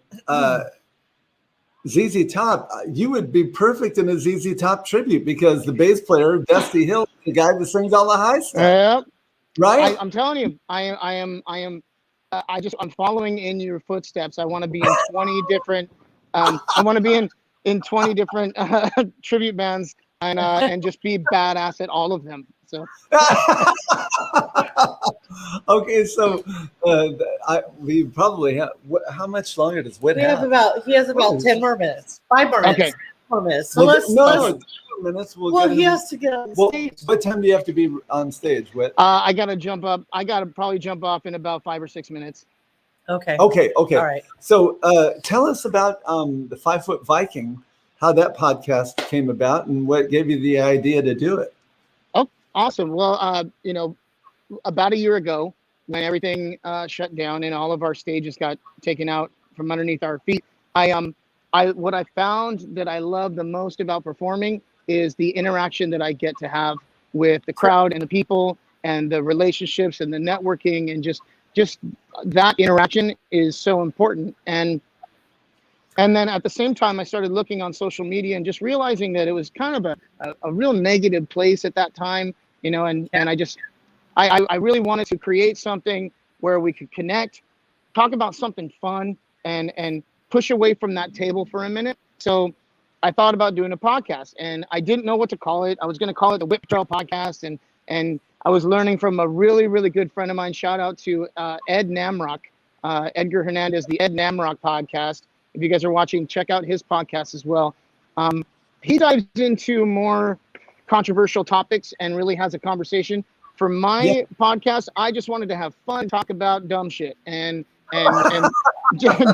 ZZ Top, you would be perfect in a ZZ Top tribute because the bass player, Dusty Hill, is the guy that sings all the high stuff. Right? I'm telling you, I'm following in your footsteps. I want to be in 20 different. I want to be in 20 different tribute bands and just be badass at all of them. So. Okay, so we probably have. How much longer does Whit have? He has about 10 more minutes. 5 more minutes. Okay. 4 minutes. So Well, let's. 2 minutes. Well, he has to get on the stage. What time do you have to be on stage, Whit? I gotta jump up. I gotta probably jump off in about 5 or 6 minutes. Okay. All right. So tell us about the Foot Viking, how that podcast came about, and what gave you the idea to do it. Oh, awesome. Well, about a year ago, when everything shut down and all of our stages got taken out from underneath our feet, what I found that I love the most about performing is the interaction that I get to have with the crowd and the people and the relationships and the networking, and just that interaction is so important. And then at the same time, I started looking on social media and just realizing that it was kind of a real negative place at that time, and I really wanted to create something where we could connect, talk about something fun, and push away from that table for a minute. So I thought about doing a podcast, and I didn't know what to call it. I was going to call it the Whit Petrell podcast, and I was learning from a really, really good friend of mine. Shout out to Ed Namrock, Edgar Hernandez, the Ed Namrock podcast. If you guys are watching, check out his podcast as well. He dives into more controversial topics and really has a conversation. For my podcast, I just wanted to have fun, talk about dumb shit, and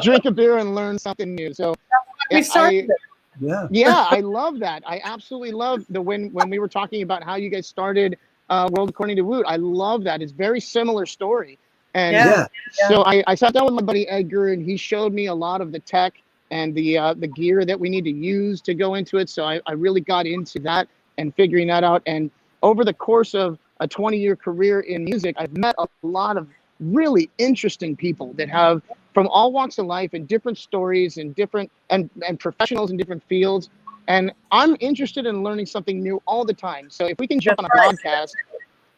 drink a beer and learn something new. So We started. I love that. I absolutely love when we were talking about how you guys started World According to Woot. I love that. It's a very similar story. And so I sat down with my buddy Edgar, and he showed me a lot of the tech and the gear that we need to use to go into it. So I really got into that and figuring that out. And over the course of a 20-year career in music, I've met a lot of really interesting people that have from all walks of life and different stories and different and professionals in different fields. And I'm interested in learning something new all the time. So if we can jump on a podcast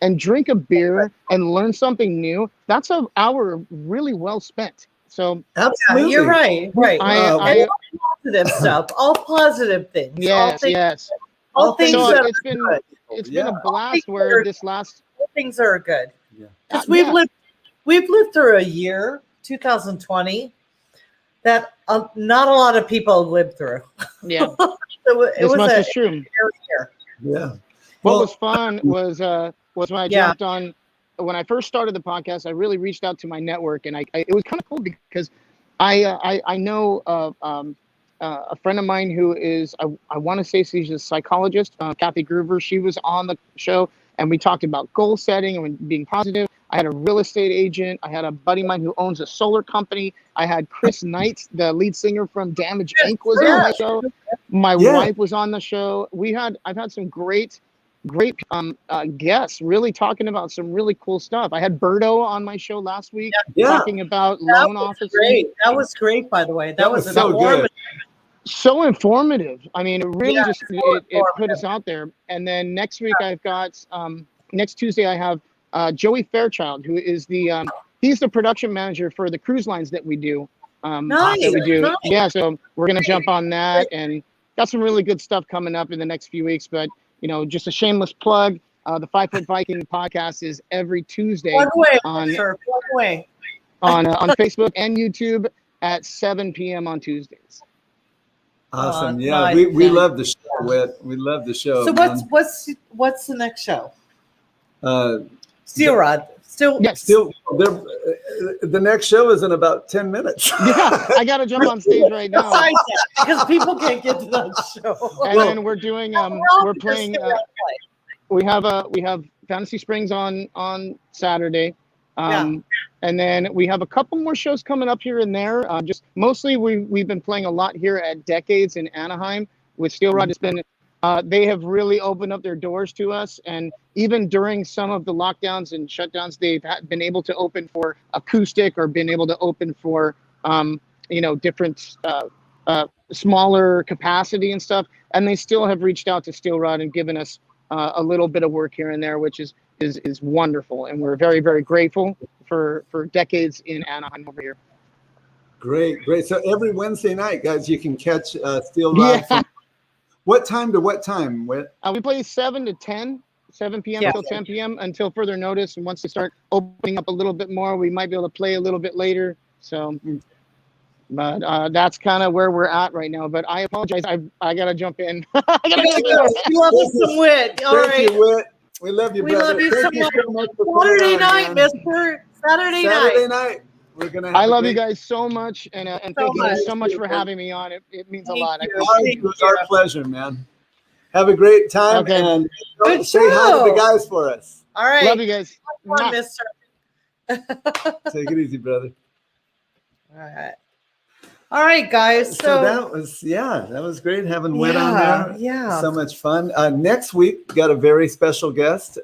and drink a beer and learn something new, that's an hour really well spent. So absolutely, you're right. And positive stuff, all positive things. Yes. All things so that it's been a blast. Where this last things are good because we've lived through a year, 2020, that not a lot of people lived through. Yeah, it was much is true. Year. Yeah. What was fun was when I jumped on. When I first started the podcast, I really reached out to my network, and it was kind of cool because I know a friend of mine who is I want to say she's a psychologist, Kathy Groover. She was on the show, and we talked about goal setting and being positive. I had a real estate agent. I had a buddy of mine who owns a solar company. I had Chris Knight, the lead singer from Damage Inc. was on my show. My wife was on the show. I've had some great guests really talking about some really cool stuff. I had Berto on my show last week talking about loan officers. Great. That was great, by the way. That was so good. So informative. I mean, it really it put us out there. And then next week I've got next Tuesday I have Joey Fairchild, who is he's the production manager for the cruise lines that we do. Nice. Yeah, so we're gonna jump on that, and got some really good stuff coming up in the next few weeks. But just a shameless plug. The Foot Viking podcast is every Tuesday on Facebook and YouTube at 7 p.m. on Tuesdays. Awesome. Yeah, nice. we love the show, Whit. We love the show. So man. what's the next show? Uh, Steel Rod. Still. Yes. Still, the next show is in about 10 minutes. Yeah, I got to jump on stage right now. Besides that, because people can't get to that show. And then we're doing, we're playing. We have Fantasy Springs on Saturday. And then we have a couple more shows coming up here and there. Just mostly we've been playing a lot here at Decades in Anaheim with Steel Rod. It's been they have really opened up their doors to us, and even during some of the lockdowns and shutdowns, they've been able to open for acoustic or been able to open for different smaller capacity and stuff. And they still have reached out to Steel Rod and given us a little bit of work here and there, which is wonderful, and we're very, very grateful for Decades in Anaheim over here. Great. So every Wednesday night, guys, you can catch Steel Rod. Yeah. What time to what time? We play 7 p.m. till 10 p.m. until further notice, and once they start opening up a little bit more, we might be able to play a little bit later. So, but that's kind of where we're at right now. But I apologize. I gotta jump in. You love us some Whit. All right. Thank you, Whit. We love you, We brother. love you Thank so much. for Saturday playing on, night, man. mister. Saturday Saturday night. night. We're gonna. I love you guys so much, and thank you much. guys so much for having me on. It means a lot. I Thank It was our pleasure, man. Have a great time, Okay. and Good say hi to show. the guys for us. All right. love you guys. Come on, Mwah. mister. Take it easy, brother. All right, guys. So So that was great having Whit on there. Yeah. So much fun. Next week, got a very special guest,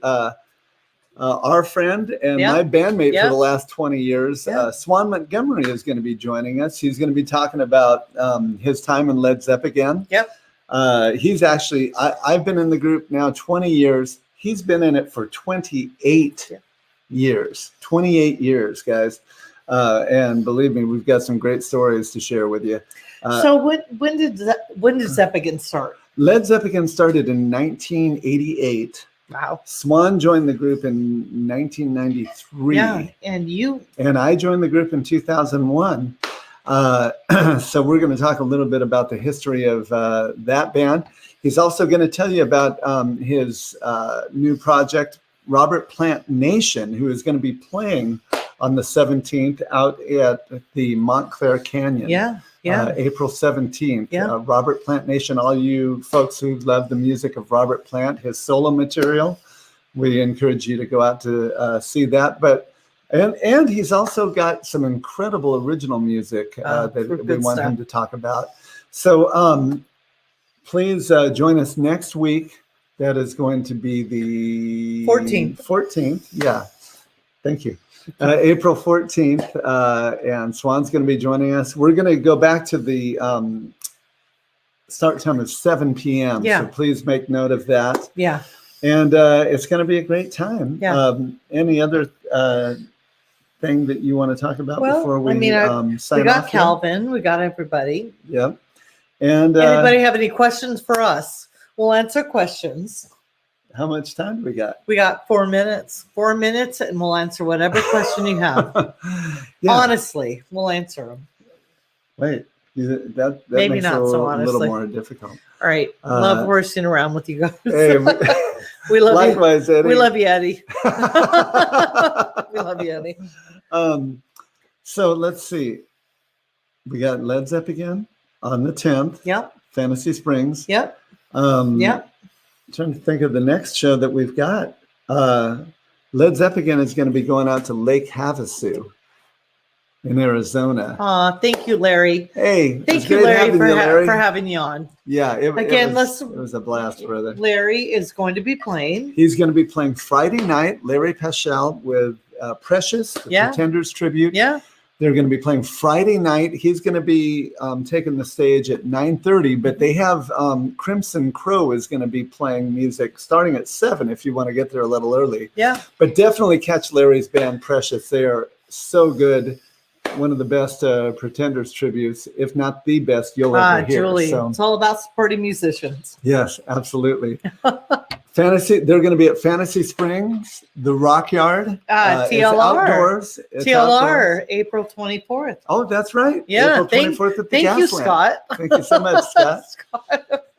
our friend and my bandmate for the last 20 years, Swan Montgomery, is going to be joining us. He's going to be talking about his time in Led Zeppelin. Yep. He's actually, I've been in the group now 20 years. He's been in it for 28 years. 28 years, guys. And believe me, we've got some great stories to share with you. So when did Zeppelin start? Led Zeppelin started in 1988. Wow. Swan joined the group in 1993. Yeah, and I joined the group in 2001. So we're going to talk a little bit about the history of that band. He's also going to tell you about his new project, Robert Plant Nation, who is going to be playing on the 17th out at the Montclair Canyon. April 17th. Robert Plant Nation, all you folks who love the music of Robert Plant, his solo material, we encourage you to go out to see that. But and he's also got some incredible original music that we want him to talk about. So please join us next week. That is going to be the 14th. Yeah. Thank you. April 14th, and Swan's going to be joining us. We're going to go back to the start time of 7 p.m. So please make note of that. Yeah. And it's going to be a great time. Yeah. Any other thing that you want to talk about before we sign off? We got Calvin. We got everybody. Yep. And anybody have any questions for us? We'll answer questions. How much time do we got? We got 4 minutes. 4 minutes, and we'll answer whatever question you have. Honestly, we'll answer them. Wait, that maybe makes not it so honestly. A little more difficult. All right. Love horsing around with you guys. Hey, we love likewise, you. Eddie. We love you, Eddie. We love you, Eddie. So let's see. We got Led Zeppelin on the 10th. Yep. Fantasy Springs. Yep. Yep. I'm trying to think of the next show that we've got. Led Zeppelin is going to be going out to Lake Havasu in Arizona. Thank you, Larry. Hey, thank you, Larry, for having you on. Yeah, it was a blast, brother. Larry is going to be playing. He's going to be playing Friday night, Larry Petrell with Precious, the Pretenders tribute. Yeah. They're going to be playing Friday night. He's going to be taking the stage at 9:30, but they have Crimson Crow is going to be playing music starting at 7 if you want to get there a little early. Yeah. But definitely catch Larry's band Precious. They are so good. One of the best Pretenders tributes, if not the best you'll ever hear. Julie, So, it's all about supporting musicians. yes, absolutely. They're going to be at Fantasy Springs, the Rock Yard. It's TLR. outdoors. It's TLR, outdoors. April 24th. Oh, that's right. Yeah, April 24th at the thank you, Gaslamp. Scott. Thank you so much, Scott.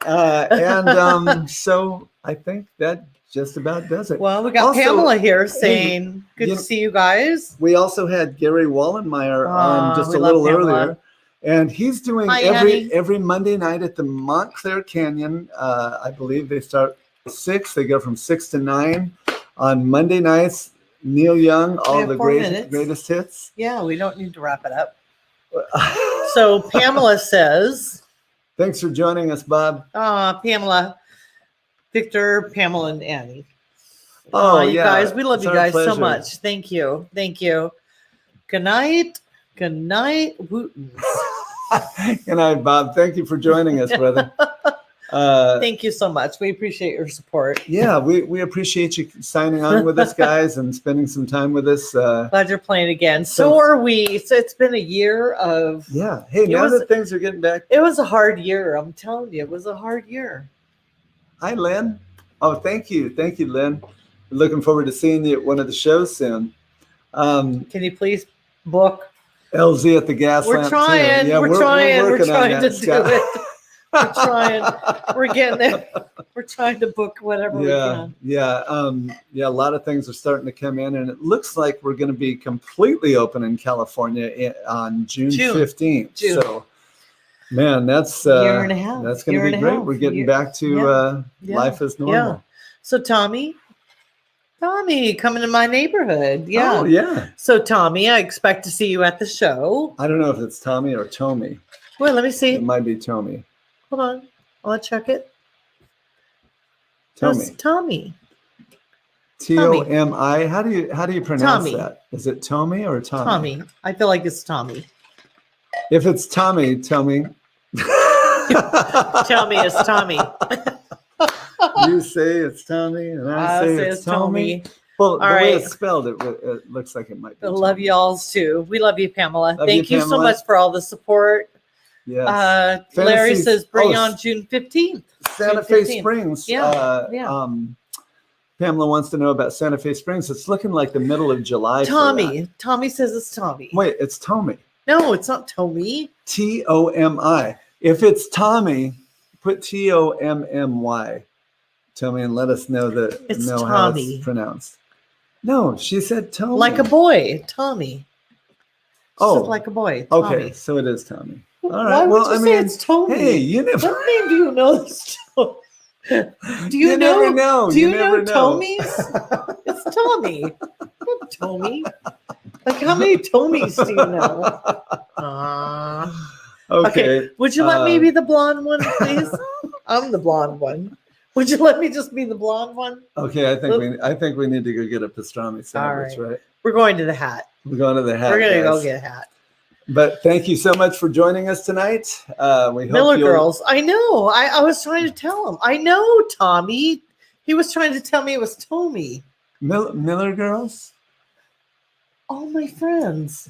Scott. So I think that just about does it. Well, we got Also, Pamela here saying, good to see you guys. We also had Gary Wallenmeyer on just we a love little Pamela. earlier. And he's doing Hi, every Monday night at the Montclair Canyon. I believe they start 6. They go from 6 to 9 on Monday nights. Neil Young, all the greatest hits. Yeah, we don't need to wrap it up. So Pamela says, thanks for joining us, Bob. Pamela, Victor, Pamela, and Annie. Oh, you guys, we love It's you our guys so pleasure. much. Thank you. Good night. Good night, Wootons. Good night, Bob. Thank you for joining us, brother. Thank you so much. We appreciate your support. Yeah, we appreciate you signing on with us, guys, and spending some time with us. Glad you're playing again. So are we. So it's been a year of. Yeah. Hey, now that things are getting back. It was a hard year. I'm telling you, it was a hard year. Hi, Lynn. Oh, thank you. Thank you, Lynn. Looking forward to seeing you at one of the shows soon. Can you please book? LZ at the Gaslamp. We're trying. Yeah, we're trying. We're working on trying that, to Scott. do it. We're trying. We're getting there. We're trying to book whatever we can. Yeah. A lot of things are starting to come in, and it looks like we're going to be completely open in California on June 15th. So, man, that's year and a half. That's going to be great. We're getting back to life as normal. Yeah. So Tommy, coming to my neighborhood. Yeah. Oh, yeah. So Tommy, I expect to see you at the show. I don't know if it's Tommy or Tommy. Wait, let me see. It might be Tommy. Hold on. I'll check it. Tommy. That's Tommy. Tomi. How do you pronounce Tommy. that? Is it Tommy or Tommy? Tommy. I feel like it's Tommy. If it's Tommy, tell me. Tell me it's Tommy. You say it's Tommy, and I say it's Tommy. Well, the way it's spelled, it looks like it might be. I love y'all's too. We love you, Pamela. Thank you so Pamela. much for all the support. Yes. Larry says bring on June 15th. Santa Fe Springs. Yeah. Pamela wants to know about Santa Fe Springs. It's looking like the middle of July. Tommy says it's Tommy. Wait, it's Tommy. No, it's not Tommy. Tomi. If it's Tommy, put Tommy. Tell me and let us know how it's pronounced. No, she said Tommy. Like a boy, Tommy. Oh, like a boy. Tommy. Okay, so it is Tommy. All Why right. would you say it's Tommy? Hey, you never. What name do you know this? Do you know? Never know. Do you know never know. Tommy's? It's Tommy. Not Tommy. Like how many Tommys do you know? Okay. Would you let me be the blonde one, please? I'm the blonde one. Would you let me just be the blonde one? Okay, I think we need to go get a pastrami sandwich, right? We're going to the hat. We're going to the hat. We're gonna go get a hat. But thank you so much for joining us tonight. We hope Miller Girls. I know. I was trying to tell him. I know, Tommy. He was trying to tell me it was Tommy. Miller Girls? All my friends.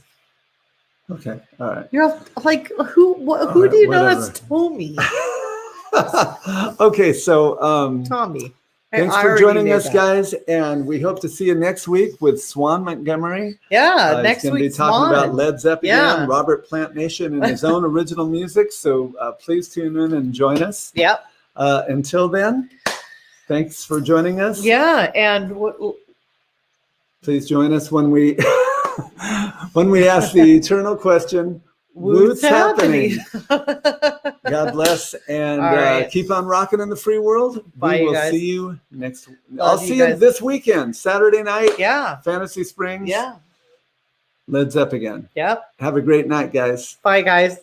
Okay. All right. You're like, who do you know that's Tommy? Okay, so Tommy. Thanks for joining us, guys, and we hope to see you next week with Swan Montgomery. Yeah, next week. He's going to be talking about Led Zeppelin, Robert Plant Nation, and his own original music. So please tune in and join us. Yep. Until then, thanks for joining us. Yeah, and please join us when we when we ask the eternal question. What's happening? God bless, and keep on rocking in the free world. Bye, we will guys. see you next. I'll see you this weekend, Saturday night. Yeah, Fantasy Springs. Yeah, Led Zeppelin again. Yep. Have a great night, guys. Bye, guys.